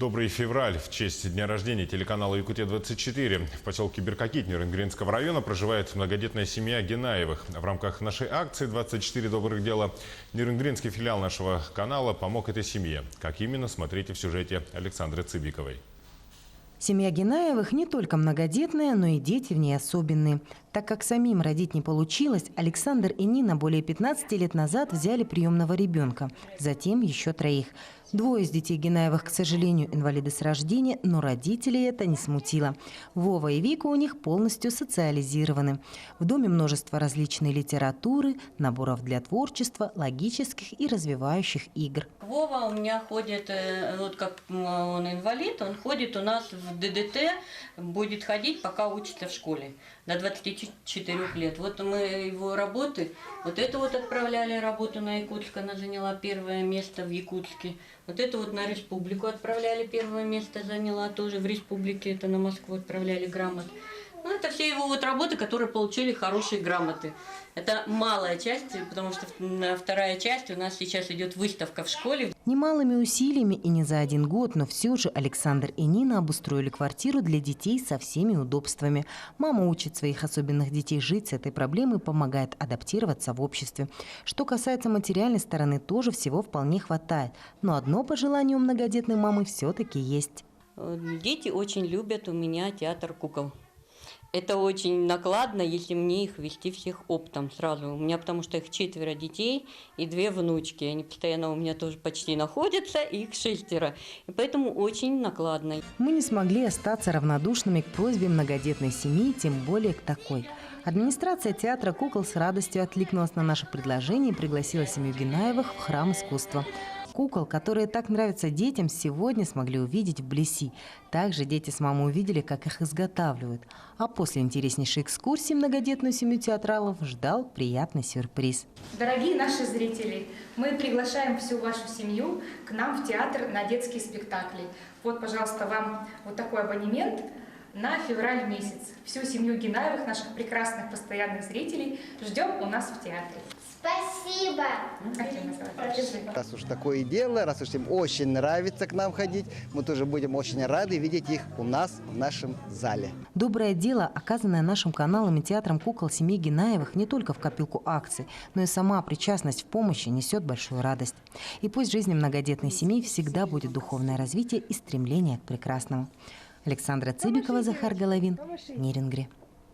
Добрый февраль. В честь дня рождения телеканала «Якутия-24» в поселке Беркакит Нерюнгринского района проживает многодетная семья Генаевых. В рамках нашей акции «24 добрых дела» Нерюнгринский филиал нашего канала помог этой семье. Как именно, смотрите в сюжете Александры Цыбиковой. Семья Генаевых не только многодетная, но и дети в ней особенные. Так как самим родить не получилось, Александр и Нина более 15 лет назад взяли приемного ребенка, затем еще 3. Двое из детей Генаевых, к сожалению, инвалиды с рождения, но родителей это не смутило. Вова и Вика у них полностью социализированы. В доме множество различной литературы, наборов для творчества, логических и развивающих игр. Вова у меня ходит, вот как он инвалид, он ходит у нас в ДДТ, будет ходить, пока учится в школе, до 24 лет. Вот мы его работы, вот это вот отправляли работу на Якутск, она заняла 1 место в Якутске. Вот это вот на республику отправляли, 1 место заняла тоже в республике, это на Москву отправляли грамот. Ну, это все его вот работы, которые получили хорошие грамоты. Это малая часть, потому что вторая часть у нас сейчас идет выставка в школе. Немалыми усилиями и не за 1 год, но все же Александр и Нина обустроили квартиру для детей со всеми удобствами. Мама учит своих особенных детей жить с этой проблемой, помогает адаптироваться в обществе. Что касается материальной стороны, тоже всего вполне хватает. Но одно пожелание у многодетной мамы все-таки есть. Дети очень любят у меня театр кукол. Это очень накладно, если мне их вести всех оптом сразу. У меня потому что их 4 детей и 2 внучки. Они постоянно у меня тоже почти находятся, их 6. И поэтому очень накладно. Мы не смогли остаться равнодушными к просьбе многодетной семьи, тем более к такой. Администрация театра кукол с радостью откликнулась на наше предложение и пригласила семью Генаевых в храм искусства. Кукол, которые так нравятся детям, сегодня смогли увидеть вблизи. Также дети с мамой увидели, как их изготавливают. А после интереснейшей экскурсии многодетную семью театралов ждал приятный сюрприз. Дорогие наши зрители, мы приглашаем всю вашу семью к нам в театр на детские спектакли. Вот, пожалуйста, вам вот такой абонемент на февраль месяц. Всю семью Генаевых, наших прекрасных постоянных зрителей, ждем у нас в театре. Спасибо! Раз уж такое дело, раз уж им очень нравится к нам ходить, мы тоже будем очень рады видеть их у нас в нашем зале. Доброе дело, оказанное нашим каналом и театром кукол семьи Генаевых, не только в копилку акций, но и сама причастность в помощи несет большую радость. И пусть в жизни многодетной семьи всегда будет духовное развитие и стремление к прекрасному. Александра Цыбикова, Захар Головин, Нерюнгри.